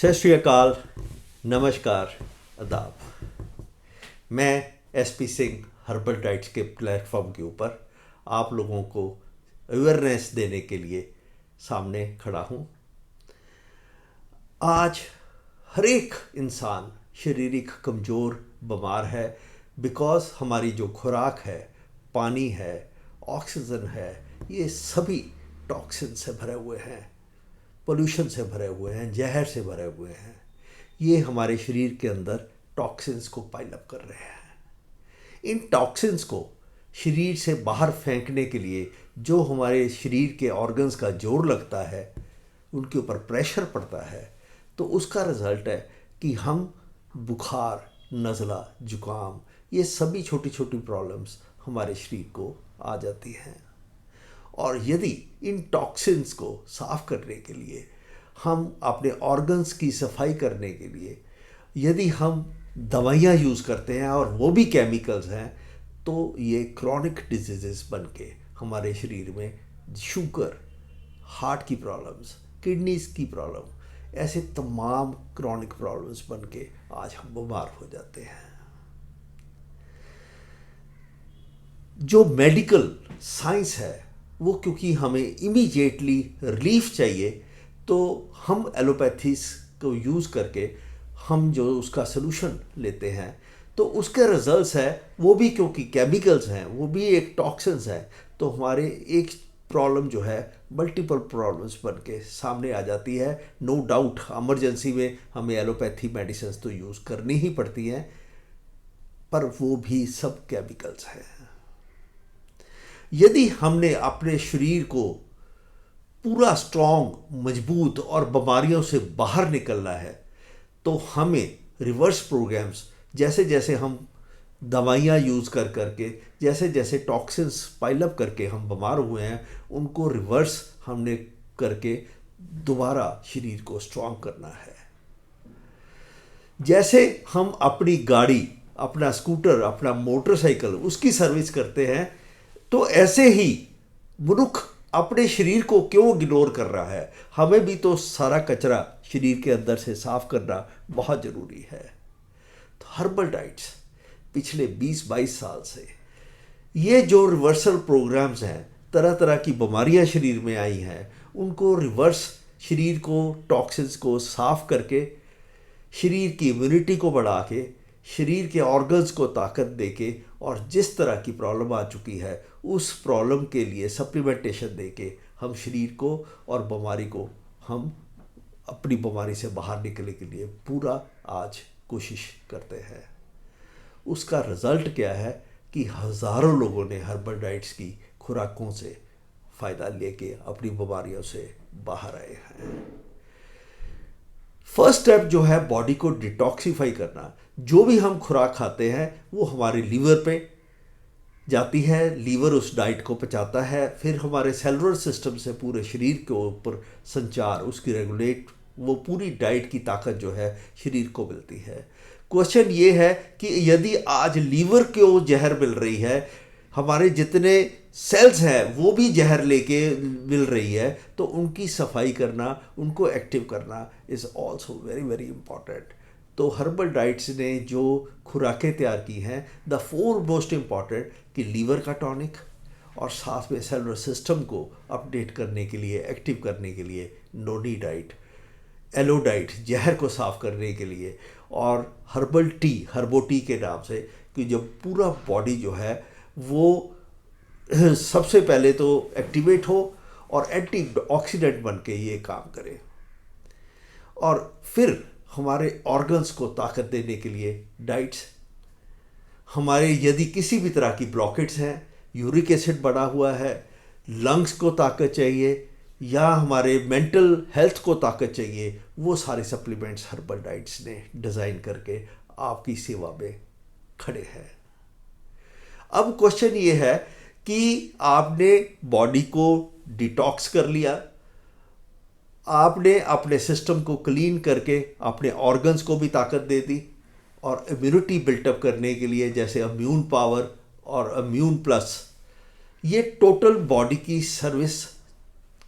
सत श्री अकाल, नमस्कार, आदाब। मैं एसपी सिंह हर्बल डाइट्स के प्लेटफॉर्म के ऊपर आप लोगों को अवेयरनेस देने के लिए सामने खड़ा हूँ। आज हर एक इंसान शारीरिक कमज़ोर बीमार है बिकॉज़ हमारी जो खुराक है, पानी है, ऑक्सीजन है, ये सभी टॉक्सिन से भरे हुए हैं, पोल्यूशन से भरे हुए हैं, जहर से भरे हुए हैं। ये हमारे शरीर के अंदर टॉक्सिन्स को पाइल अप कर रहे हैं। इन टॉक्सिन्स को शरीर से बाहर फेंकने के लिए जो हमारे शरीर के ऑर्गन्स का जोर लगता है, उनके ऊपर प्रेशर पड़ता है, तो उसका रिज़ल्ट है कि हम बुखार, नज़ला, जुकाम, ये सभी छोटी छोटी प्रॉब्लम्स हमारे शरीर को आ जाती हैं। और यदि इन टॉक्सिन्स को साफ़ करने के लिए, हम अपने ऑर्गन्स की सफाई करने के लिए यदि हम दवाइयाँ यूज़ करते हैं और वो भी केमिकल्स हैं, तो ये क्रॉनिक डिजीज़ बन के हमारे शरीर में शुगर, हार्ट की प्रॉब्लम्स, किडनीज़ की प्रॉब्लम, ऐसे तमाम क्रॉनिक प्रॉब्लम्स बन के आज हम बीमार हो जाते हैं। जो मेडिकल साइंस है वो क्योंकि हमें इमीडिएटली रिलीफ चाहिए, तो हम एलोपैथीज को यूज़ करके हम जो उसका सलूशन लेते हैं, तो उसके रिजल्ट्स है वो भी क्योंकि केमिकल्स हैं, वो भी एक टॉक्सिन्स हैं, तो हमारे एक प्रॉब्लम जो है मल्टीपल प्रॉब्लम्स बन के सामने आ जाती है। नो डाउट इमरजेंसी में हमें एलोपैथी मेडिसिन तो यूज़ करनी ही पड़ती हैं, पर वो भी सब केमिकल्स हैं। यदि हमने अपने शरीर को पूरा स्ट्रॉन्ग, मजबूत और बीमारियों से बाहर निकलना है, तो हमें रिवर्स प्रोग्राम्स, जैसे जैसे हम दवाइयाँ यूज़ कर करके, जैसे जैसे टॉक्सिन्स पाइल अप करके हम बीमार हुए हैं, उनको रिवर्स हमने करके दोबारा शरीर को स्ट्रॉन्ग करना है। जैसे हम अपनी गाड़ी, अपना स्कूटर, अपना मोटरसाइकिल, उसकी सर्विस करते हैं, तो ऐसे ही मनुष्य अपने शरीर को क्यों इग्नोर कर रहा है? हमें भी तो सारा कचरा शरीर के अंदर से साफ करना बहुत ज़रूरी है। तो हर्बल डाइट्स पिछले 20-22 साल से ये जो रिवर्सल प्रोग्राम्स हैं, तरह तरह की बीमारियां शरीर में आई हैं, उनको रिवर्स, शरीर को टॉक्सिन्स को साफ करके, शरीर की इम्यूनिटी को बढ़ा के, शरीर के ऑर्गन्स को ताकत दे के, और जिस तरह की प्रॉब्लम आ चुकी है उस प्रॉब्लम के लिए सप्लीमेंटेशन दे के हम शरीर को और बीमारी को, हम अपनी बीमारी से बाहर निकलने के लिए पूरा आज कोशिश करते हैं। उसका रिज़ल्ट क्या है कि हज़ारों लोगों ने हर्बल डाइट्स की खुराकों से फ़ायदा लेके अपनी बीमारियों से बाहर आए हैं। फर्स्ट स्टेप जो है बॉडी को डिटॉक्सिफाई करना। जो भी हम खुराक खाते हैं वो हमारे लीवर पे जाती है, लीवर उस डाइट को पचाता है, फिर हमारे सेलुलर सिस्टम से पूरे शरीर के ऊपर संचार, उसकी रेगुलेट, वो पूरी डाइट की ताकत जो है शरीर को मिलती है। क्वेश्चन ये है कि यदि आज लीवर को जहर मिल रही है, हमारे जितने सेल्स हैं वो भी जहर लेके मिल रही है, तो उनकी सफाई करना, उनको एक्टिव करना is also very very important. तो हर्बल डाइट्स ने जो खुराकें तैयार की हैं, द फोर मोस्ट इम्पॉर्टेंट कि लीवर का टॉनिक, और साथ में सेलुलर सिस्टम को अपडेट करने के लिए, एक्टिव करने के लिए नोनी डाइट, एलो डाइट जहर को साफ करने के लिए, और हर्बल टी, हर्बो टी के नाम से, कि जब पूरा बॉडी जो है वो सबसे पहले तो एक्टिवेट हो और एंटी ऑक्सीडेंट बन के ये काम करे, और फिर हमारे ऑर्गन्स को ताकत देने के लिए डाइट्स, हमारे यदि किसी भी तरह की ब्लॉकेट्स हैं, यूरिक एसिड बढ़ा हुआ है, लंग्स को ताकत चाहिए, या हमारे मेंटल हेल्थ को ताकत चाहिए, वो सारे सप्लीमेंट्स हर्बल डाइट्स ने डिज़ाइन करके आपकी सेवा में खड़े हैं। अब क्वेश्चन ये है कि आपने बॉडी को डिटॉक्स कर लिया, आपने अपने सिस्टम को क्लीन करके अपने ऑर्गन्स को भी ताकत दे दी, और इम्यूनिटी बिल्टअप करने के लिए जैसे इम्यून पावर और इम्यून प्लस, ये टोटल बॉडी की सर्विस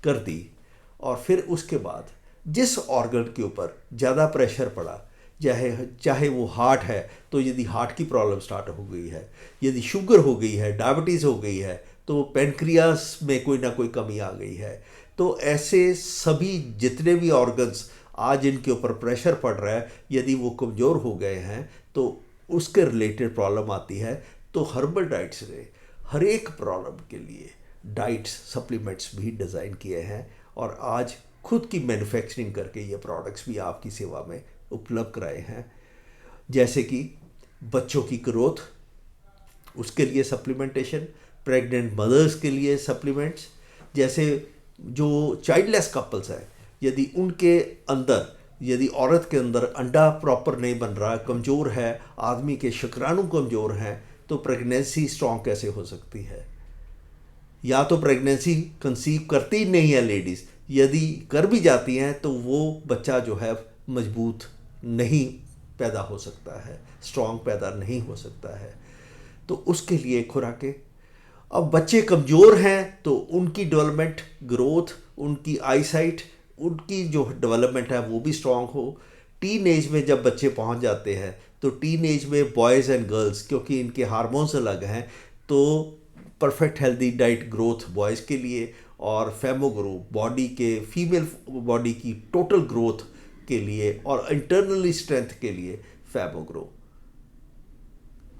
कर दी, और फिर उसके बाद जिस ऑर्गन के ऊपर ज़्यादा प्रेशर पड़ा, चाहे चाहे वो हार्ट है, तो यदि हार्ट की प्रॉब्लम स्टार्ट हो गई है, यदि शुगर हो गई है, डायबिटीज़ हो गई है, तो पेनक्रियास में कोई ना कोई कमी आ गई है, तो ऐसे सभी जितने भी ऑर्गन्स आज इनके ऊपर प्रेशर पड़ रहा है, यदि वो कमज़ोर हो गए हैं तो उसके रिलेटेड प्रॉब्लम आती है। तो हर्बल डाइट्स ने हर एक प्रॉब्लम के लिए डाइट्स सप्लीमेंट्स भी डिज़ाइन किए हैं और आज खुद की मैन्युफैक्चरिंग करके ये प्रोडक्ट्स भी आपकी सेवा में उपलब्ध कराए हैं। जैसे कि बच्चों की ग्रोथ, उसके लिए सप्लीमेंटेशन, प्रेग्नेंट मदर्स के लिए सप्लीमेंट्स, जैसे जो चाइल्डलेस कपल्स हैं, यदि उनके अंदर, यदि औरत के अंदर अंडा प्रॉपर नहीं बन रहा, कमज़ोर है, आदमी के शुक्राणु कमज़ोर हैं, तो प्रेगनेंसी स्ट्रॉन्ग कैसे हो सकती है? या तो प्रेगनेंसी कंसीव करती ही नहीं है लेडीज़, यदि कर भी जाती हैं तो वो बच्चा जो है मजबूत नहीं पैदा हो सकता है, स्ट्रॉन्ग पैदा नहीं हो सकता है। तो उसके लिए खुराकें। अब बच्चे कमज़ोर हैं तो उनकी डेवलपमेंट, ग्रोथ, उनकी आईसाइट, उनकी जो डेवलपमेंट है वो भी स्ट्रॉन्ग हो। टीन एज में जब बच्चे पहुंच जाते हैं तो टीन एज में बॉयज़ एंड गर्ल्स, क्योंकि इनके हार्मोन्स अलग हैं, तो perfect healthy diet growth boys के लिए और फेमोग्रो बॉडी के, फीमेल बॉडी की टोटल ग्रोथ के लिए और इंटरनली स्ट्रेंथ के लिए फेमोग्रो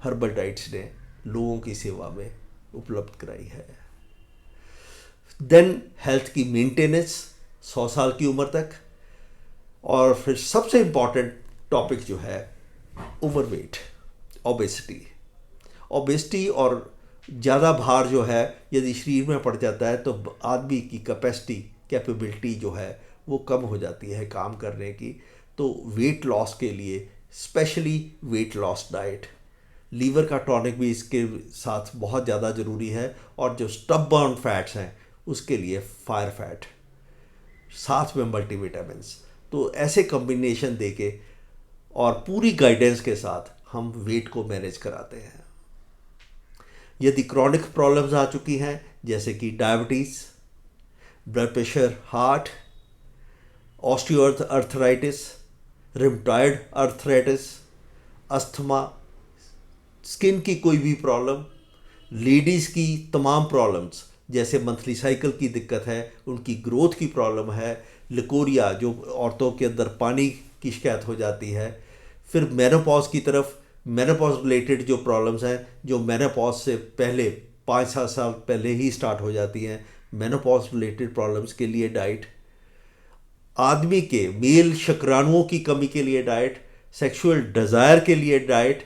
हर्बल डाइट्स ने लोगों की सेवा में उपलब्ध कराई है। देन हेल्थ की मेंटेनेंस 100 साल की उम्र तक। और फिर सबसे इम्पॉर्टेंट टॉपिक जो है ओवरवेट, ओबेसिटी और ज़्यादा भार जो है यदि शरीर में पड़ जाता है तो आदमी की कैपेबिलिटी जो है वो कम हो जाती है काम करने की। तो वेट लॉस के लिए specially weight loss diet, liver का टॉनिक भी इसके साथ बहुत ज़्यादा ज़रूरी है। और जो स्टबबर्न फैट्स हैं उसके लिए फायर फैट, साथ में मल्टीविटामिन्स। तो ऐसे कॉम्बिनेशन देके और पूरी गाइडेंस के साथ हम वेट को मैनेज कराते हैं। यदि क्रॉनिक प्रॉब्लम्स आ चुकी हैं जैसे कि diabetes, blood pressure, heart, osteoarthritis, rheumatoid arthritis, asthma, skin की कोई भी प्रॉब्लम, लेडीज़ की तमाम प्रॉब्लम्स जैसे मंथली साइकिल की दिक्कत है, उनकी ग्रोथ की प्रॉब्लम है, लिकोरिया जो औरतों के अंदर पानी की शिकायत हो जाती है, फिर मेनोपॉज की तरफ, मेनोपॉज रिलेटेड जो प्रॉब्लम्स हैं जो मेनोपॉज से पहले 5-7 साल पहले ही स्टार्ट हो जाती हैं, मेनोपॉज रिलेटेड प्रॉब्लम्स के लिए डाइट, आदमी के मेल शुक्राणुओं की कमी के लिए डाइट, सेक्सुअल डिज़ायर के लिए डाइट,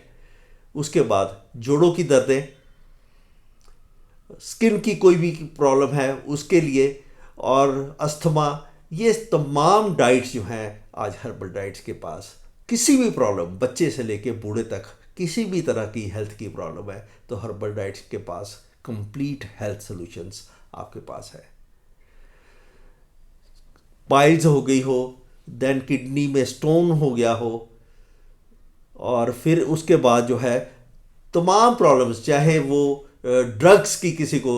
उसके बाद जोड़ों की दर्दें, स्किन की कोई भी प्रॉब्लम है उसके लिए, और अस्थमा, ये तमाम डाइट्स जो हैं आज हर्बल डाइट्स के पास। किसी भी प्रॉब्लम, बच्चे से लेके बूढ़े तक किसी भी तरह की हेल्थ की प्रॉब्लम है तो हर्बल डाइट्स के पास कंप्लीट हेल्थ सॉल्यूशंस आपके पास है। पाइल्स हो गई हो, देन किडनी में स्टोन हो गया हो, और फिर उसके बाद जो है तमाम प्रॉब्लम्स, चाहे वो ड्रग्स की किसी को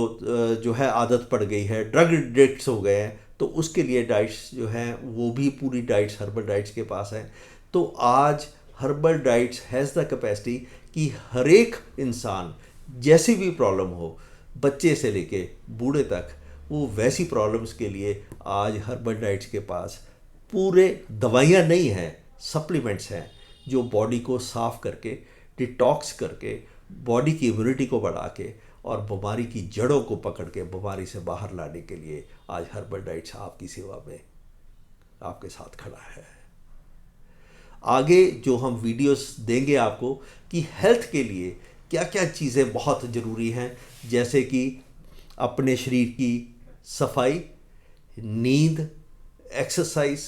जो है आदत पड़ गई है, ड्रग एडिक्ट्स हो गए हैं, तो उसके लिए डाइट्स जो हैं वो भी पूरी डाइट्स हर्बल डाइट्स के पास हैं। तो आज herbal diets has the capacity कि हर एक इंसान जैसी भी प्रॉब्लम हो, बच्चे से लेके बूढ़े तक, वो वैसी प्रॉब्लम्स के लिए आज हर्बल डाइट्स के पास पूरे दवाइयाँ नहीं हैं, सप्लीमेंट्स हैं जो बॉडी को साफ़ करके, डिटॉक्स करके, बॉडी की इम्यूनिटी को बढ़ा के और बीमारी की जड़ों को पकड़ के बीमारी से बाहर लाने के लिए आज हर्बल डाइट्स आपकी सेवा में आपके साथ खड़ा है। आगे जो हम वीडियोस देंगे आपको कि हेल्थ के लिए क्या क्या चीज़ें बहुत ज़रूरी हैं, जैसे कि अपने शरीर की सफाई, नींद, एक्सरसाइज,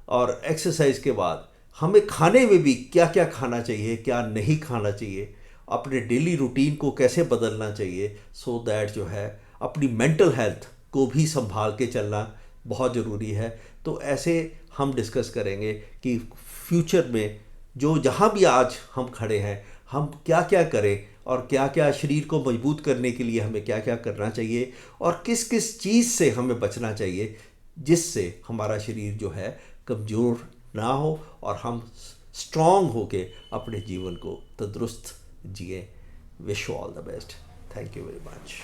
और एक्सरसाइज के बाद हमें खाने में भी क्या क्या खाना चाहिए, क्या नहीं खाना चाहिए, अपने डेली रूटीन को कैसे बदलना चाहिए, सो दैट जो है अपनी मेंटल हेल्थ को भी संभाल के चलना बहुत ज़रूरी है। तो ऐसे हम डिस्कस करेंगे कि फ्यूचर में जो जहाँ भी आज हम खड़े हैं हम क्या क्या करें और क्या क्या शरीर को मजबूत करने के लिए हमें क्या क्या करना चाहिए और किस किस चीज़ से हमें बचना चाहिए, जिससे हमारा शरीर जो है कमज़ोर ना हो और हम स्ट्रॉन्ग होके अपने जीवन को तंदुरुस्त जिए। Wish you all the best. Thank you very much.